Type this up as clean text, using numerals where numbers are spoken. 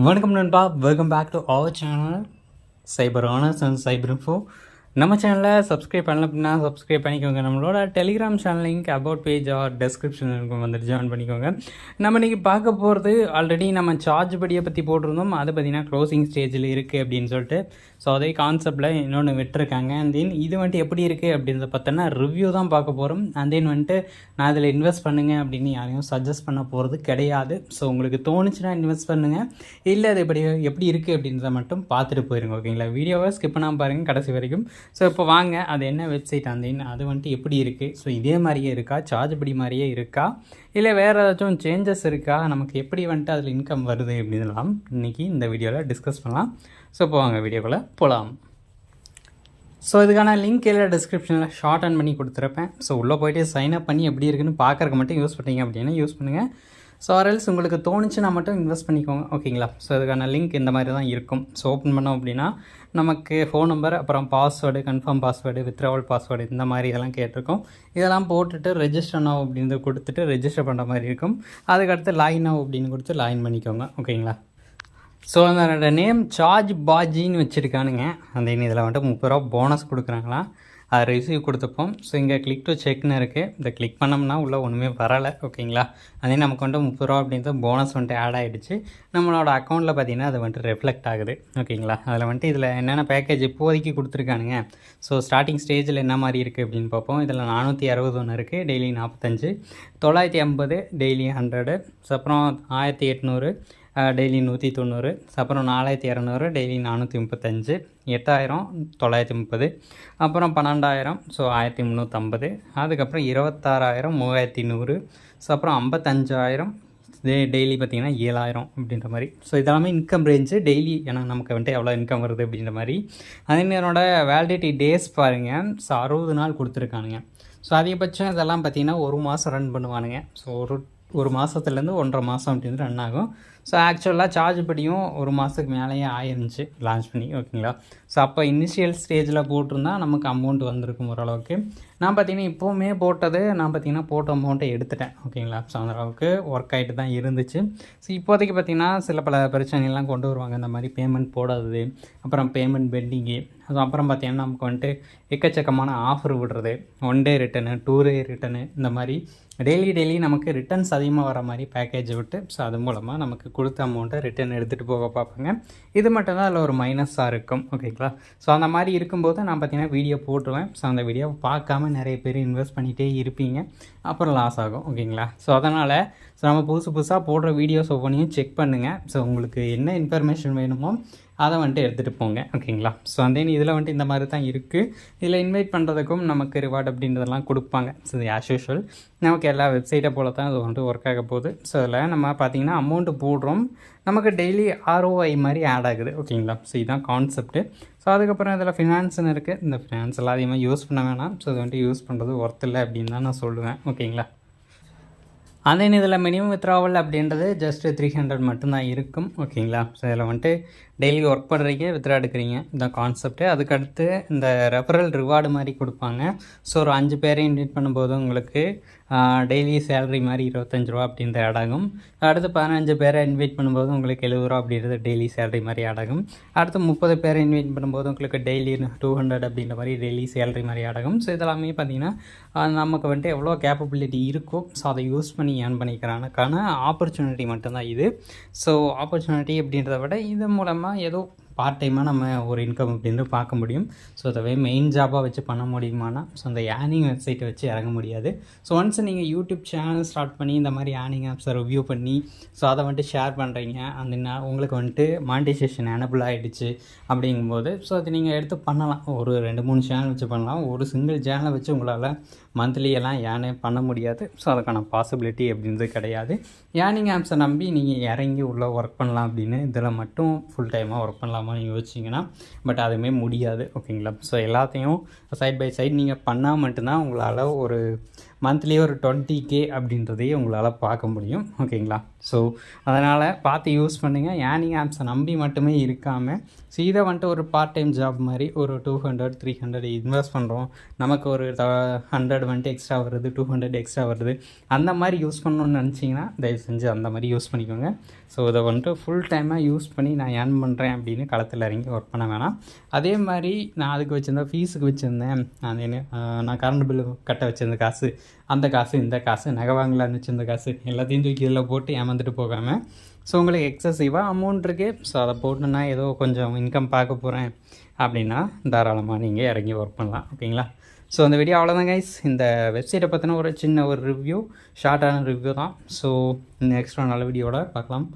வணக்கம் நண்பா, welcome back to our channel Cyber Honours and Cyber Info. நம்ம சேனலில் சப்ஸ்கிரைப் பண்ணல அப்படின்னா சப்ஸ்கிரைப் பண்ணிக்கோங்க. நம்மளோட Telegram channel link about page or description இருக்கும், வந்துட்டு ஜாயின் பண்ணிக்கோங்க. நம்ம இன்றைக்கி பார்க்க போகிறது ஆல்ரெடி நம்ம சார்ஜ் படியை பற்றி போட்டிருந்தோம். அது பார்த்திங்கன்னா க்ளோசிங் ஸ்டேஜில் இருக்குது அப்படின்னு சொல்லிட்டு. ஸோ அதே கான்செப்டில் இன்னொன்று விட்டுருக்காங்க. அண்ட் தென் இது வந்துட்டு எப்படி இருக்குது அப்படின்றத பார்த்தோன்னா ரிவ்யூ தான் பார்க்க போகிறோம். அண்ட் தென் வந்துட்டு நான் இதில் இன்வெஸ்ட் பண்ணுங்க அப்படின்னு யாரையும் சஜஸ்ட் பண்ண போகிறது கிடையாது. ஸோ உங்களுக்கு தோணுச்சுன்னா இன்வெஸ்ட் பண்ணுங்கள், இல்லை அது எப்படி இருக்குது அப்படின்றத மட்டும் பார்த்துட்டு போயிருங்க. ஓகேங்களா? வீடியோவை ஸ்கிப் பண்ணாமல் பாருங்கள் கடைசி வரைக்கும். ஸோ இப்போ வாங்க, அது என்ன வெப்சைட் அந்த அது வந்துட்டு எப்படி இருக்குது, ஸோ இதே மாதிரியே இருக்கா, சார்ஜ் படி மாதிரியே இருக்கா, இல்லை வேறு ஏதாச்சும் சேஞ்சஸ் இருக்கா, நமக்கு எப்படி வந்துட்டு அதில் இன்கம் வருது அப்படின்லாம் இன்றைக்கி இந்த வீடியோவில் டிஸ்கஸ் பண்ணலாம். ஸோ இப்போ வாங்க வீடியோக்குள்ளே போகலாம். ஸோ இதுக்கான லிங்க் கீழே டிஸ்கிரிப்ஷனில் ஷார்ட் அண்ட் பண்ணி கொடுத்துருப்பேன். ஸோ உள்ளே போய்ட்டு சைன் அப் பண்ணி எப்படி இருக்குன்னு பார்க்குறக்கு மட்டும் யூஸ் பண்ணிங்க அப்படின்னா யூஸ் பண்ணுங்கள். ஸோ ஆர்எல்ஸ் உங்களுக்கு தோணுச்சுன்னா மட்டும் இன்வெஸ்ட் பண்ணிக்கோங்க. ஓகேங்களா? ஸோ அதுக்கான லிங்க் இந்த மாதிரி தான் இருக்கும். ஸோ ஓப்பன் பண்ணோம் அப்படின்னா நமக்கு ஃபோன் நம்பர், அப்புறம் password, confirm password, withdrawal password, இந்த மாதிரி இதெல்லாம் கேட்டிருக்கோம். இதெல்லாம் போட்டுட்டு ரெஜிஸ்டர் நவ் அப்படின்னு கொடுத்துட்டு ரெஜிஸ்டர் பண்ணுற மாதிரி இருக்கும். அதுக்கடுத்து லாகின் நவ் அப்படின்னு கொடுத்து லாகின் பண்ணிக்கோங்க. ஓகேங்களா? ஸோ அந்த நேம் சார்ஜ் பாஜின்னு வச்சுருக்கானுங்க. அந்த இதில் வந்துட்டு 30 ரூபா போனஸ் கொடுக்குறாங்களா, அதை ரிசீவ் கொடுத்துப்போம். ஸோ இங்கே கிளிக் டு செக்னு இருக்குது. இந்த கிளிக் பண்ணோம்னா உள்ளே ஒன்றுமே வரலை. ஓகேங்களா? அதே நமக்கு வந்துட்டு 30 ரூபா அப்படின்றது போனஸ் வந்துட்டு ஆட் ஆகிடுச்சு. நம்மளோட அக்கௌண்ட்டில் பார்த்திங்கன்னா அது வந்துட்டு ரெஃப்ளெக்ட் ஆகுது. ஓகேங்களா? அதில் வந்துட்டு இதில் என்னென்ன பேக்கேஜ் இப்போதைக்கு கொடுத்துருக்கானுங்க, ஸோ ஸ்டார்டிங் ஸ்டேஜில் என்ன மாதிரி இருக்குது அப்படின்னு பார்ப்போம். இதில் 460 ஒன்று இருக்குது, டெய்லி 45, 950 டெய்லி 100, ஸோ அப்புறம் 1800 டெய்லி 190, அப்புறம் 4200 டெய்லி 435, 8000 930, அப்புறம் 12000 ஸோ 1350, அதுக்கப்புறம் 26000 3100, ஸோ அப்புறம் 55000 டெய்லி பார்த்திங்கன்னா 7000 அப்படின்ற மாதிரி. ஸோ இதெல்லாமே இன்கம் ரேஞ்சு டெய்லி, ஏன்னா நமக்கு வந்துட்டு எவ்வளோ இன்கம் வருது அப்படின்ற மாதிரி. அதே என்னோட வேலிடிட்டி டேஸ் பாருங்கள். ஸோ 60 நாள் கொடுத்துருக்கானுங்க. ஸோ அதிகபட்சம் இதெல்லாம் பார்த்திங்கன்னா 1 மாதம் ரன் பண்ணுவானுங்க. ஸோ ஒரு மாதத்துலேருந்து 1.5 மாதம் அப்படின்னு ரன் ஆகும். ஸோ ஆக்சுவலாக சார்ஜ் படியும் 1 மாதத்துக்கு மேலேயே ஆயிருந்துச்சு லான்ச் பண்ணி. ஓகேங்களா? ஸோ அப்போ இனிஷியல் ஸ்டேஜில் போட்டிருந்தா நமக்கு அமௌண்ட் வந்திருக்கும் ஓரளவுக்கு. நான் பார்த்திங்கன்னா இப்போவுமே போட்டது போட்ட அமௌண்ட்டை எடுத்துட்டேன். ஓகேங்களா? ஸோ அந்த அளவுக்கு ஒர்க் ஆகிட்டு தான் இருந்துச்சு. ஸோ இப்போதைக்கு பார்த்திங்கன்னா சில பல பிரச்சனைலாம் கொண்டு வருவாங்க. இந்த மாதிரி பேமெண்ட் போடாதது, அப்புறம் பேமெண்ட் பெண்டிங்கு, ஸோ அப்புறம் பார்த்திங்கன்னா நமக்கு வந்துட்டு எக்கச்சக்கமான ஆஃபர் விடுறது, 1 டே ரிட்டனு, 2 டே ரிட்டனு, இந்த மாதிரி டெய்லி நமக்கு ரிட்டர்ன்ஸ் அதிகமாக வர மாதிரி பேக்கேஜ் விட்டு, ஸோ அது மூலமாக நமக்கு கொடுத்த அமௌண்ட்டை ரிட்டர்ன் எடுத்துகிட்டு போக பார்ப்பாங்க. இது மட்டும்தான் அதில் ஒரு மைனஸாக இருக்கும். ஓகேங்களா? ஸோ அந்த மாதிரி இருக்கும்போது நான் பார்த்திங்கன்னா வீடியோ போட்டுருவேன். ஸோ அந்த வீடியோவை பார்க்காம நிறைய பேர் இன்வெஸ்ட் பண்ணிகிட்டே இருப்பீங்க, அப்புறம் லாஸ் ஆகும். ஓகேங்களா? ஸோ அதனால் நம்ம புதுசாக போடுற வீடியோஸ் ஒவ்வொன்றையும் செக் பண்ணுங்கள். ஸோ உங்களுக்கு என்ன இன்ஃபர்மேஷன் வேணுமோ அதை வந்துட்டு எடுத்துகிட்டு போங்க. ஓகேங்களா? ஸோ அந்த இதில் வந்துட்டு இந்த மாதிரி தான் இருக்குது. இதில் இன்வைட் பண்ணுறதுக்கும் நமக்கு ரிவார்டு அப்படின்றதெல்லாம் கொடுப்பாங்க. ஸோ ஆஸ் யூஷுவல் நமக்கு எல்லா வெப்சைட்டை போல தான் அது வந்துட்டு ஒர்க் ஆக போகுது. ஸோ அதில் நம்ம பார்த்திங்கன்னா அமௌண்ட்டு போடுறோம், நமக்கு டெய்லி ROI மாதிரி ஆட் ஆகுது. ஓகேங்களா? ஸோ இதுதான் கான்செப்ட்டு. ஸோ அதுக்கப்புறம் இதில் ஃபினான்ஸ்னு இருக்குது. இந்த ஃபினான்ஸ் எல்லாம் அதிகமாக யூஸ் பண்ண வேணாம். ஸோ இது வந்துட்டு யூஸ் பண்ணுறது ஒர்த் இல்லை அப்படின்னு தான் நான் சொல்லுவேன். ஓகேங்களா? அந்த இதில் மினிமம் வித்ட்ராவல் அப்படின்றது ஜஸ்ட்டு 300 மட்டும்தான் இருக்கும். ஓகேங்களா? ஸோ இதில் வந்துட்டு டெய்லி ஒர்க் பண்ணுறீங்க, வித்ட்ரா எடுக்கிறீங்க, இதுதான் கான்செப்ட்டு. அதுக்கடுத்து இந்த ரெஃபரல் ரிவார்டு மாதிரி கொடுப்பாங்க. ஸோ ஒரு 5 பேரை இன்வைட் பண்ணும்போது உங்களுக்கு டெய்லி சேலரி மாதிரி 25 ரூபா அப்படின்ற ஆட் ஆகும். அடுத்து 15 பேரை இன்வைட் பண்ணும்போது உங்களுக்கு 70 ரூபா அப்படின்றது டெய்லி சேலரி மாதிரி ஆட் ஆகும். அடுத்து 30 பேரை இன்வைட் பண்ணும்போது உங்களுக்கு டெய்லி 200 அப்படின்ற மாதிரி டெய்லி சேலரி மாதிரி ஆட் ஆகும். ஸோ இதெல்லாமே பார்த்திங்கன்னா நமக்கு வந்துட்டு எவ்வளோ கேப்பபிலிட்டி இருக்கோ, ஸோ அதை யூஸ் பண்ணி ஏர்ன் பண்ணிக்கிறானுக்கான ஆப்பர்ச்சுனிட்டி மட்டும்தான் இது. ஸோ ஆப்பர்ச்சுனிட்டி அப்படின்றத விட இது மூலமாக ஏதோ பார்ட் டைமாக நம்ம ஒரு இன்கம் அப்படின்னு பார்க்க முடியும். ஸோ அதை மெயின் ஜாபாக வச்சு பண்ண முடியுமானா, ஸோ அந்த ஏர்னிங் வெப்சைட்டை வச்சு இறங்க முடியாது. ஸோ ஒன்ஸ் நீங்கள் யூடியூப் சேனல் ஸ்டார்ட் பண்ணி இந்த மாதிரி ஏர்னிங் ஆப்ஸை ரிவ்யூ பண்ணி ஸோ அதை வந்துட்டு ஷேர் பண்ணுறீங்க, அந்த உங்களுக்கு வந்துட்டு மானிட்டைசேஷன் எனபிள் ஆகிடுச்சு அப்படிங்கும்போது ஸோ அது நீங்கள் எடுத்து பண்ணலாம். ஒரு 2-3 சேனல் வச்சு பண்ணலாம். ஒரு சிங்கிள் சேனலை வச்சு உங்களால் மந்த்லி எல்லாம் ஏர்னே பண்ண முடியாது. ஸோ அதுக்கான பாசிபிலிட்டி அப்படின்றது கிடையாது. ஏர்னிங் ஆப்ஸை நம்பி நீங்கள் இறங்கி உள்ளே ஒர்க் பண்ணலாம் அப்படின்னு இதில் மட்டும் ஃபுல் டைமாக ஒர்க் பண்ணலாமான்னு யோசிச்சிங்கன்னா பட் அதுவுமே முடியாது. ஓகேங்களா? ஸோ எல்லாத்தையும் சைட் பை சைட் நீங்கள் பண்ணால் மட்டும்தான் உங்களால் ஒரு மந்த்லி ஒரு 20K அப்படின்றதையே உங்களால் பார்க்க முடியும். ஓகேங்களா? ஸோ அதனால் பார்த்து யூஸ் பண்ணுங்கள். ஏர்னிங் ஆப்ஸை நம்பி மட்டுமே இருக்காமல் சீதா வந்துட்டு ஒரு பார்ட் டைம் ஜாப் மாதிரி ஒரு 200 300 இன்வெஸ்ட் பண்ணுறோம், நமக்கு ஒரு 100 வந்துட்டு எக்ஸ்ட்ரா வருது, 200 எக்ஸ்ட்ரா வருது, அந்த மாதிரி யூஸ் பண்ணணுன்னு நினச்சிங்கன்னா தயவு செஞ்சு அந்த மாதிரி யூஸ் பண்ணிக்கோங்க. ஸோ இதை வந்துட்டு ஃபுல் டைமாக யூஸ் பண்ணி நான் ஏர்ன் பண்ணுறேன் அப்படின்னு களத்தில் இறங்கி ஒர்க் பண்ண வேணாம். அதே மாதிரி நான் அதுக்கு வச்சுருந்தேன், ஃபீஸுக்கு வச்சுருந்தேன், நான் கரண்ட் பில்லு கட்ட வச்சுருந்த காசு, அந்த காசு, இந்த காசு, நகை வாங்கலான்னு வச்சுருந்த காசு எல்லாத்தையும் தூக்கி இதில் போட்டு ஏமாந்துட்டு போகாமல், ஸோ உங்களுக்கு எக்ஸசிவாக அமௌண்ட் இருக்குது, ஸோ அதை போட்டு நான் ஏதோ கொஞ்சம் இன்கம் பார்க்க போகிறேன் அப்படின்னா தாராளமாக நீங்கள் இறங்கி ஒர்க் பண்ணலாம். ஓகேங்களா? ஸோ அந்த வீடியோ அவ்வளோதான் கைஸ். இந்த வெப்சைட்டை பற்றின ஒரு சின்ன ஒரு ரிவ்யூ, ஷார்ட்டான ரிவ்யூ தான். ஸோ நெக்ஸ்ட் ஒரு நல்ல வீடியோட பார்க்கலாம்.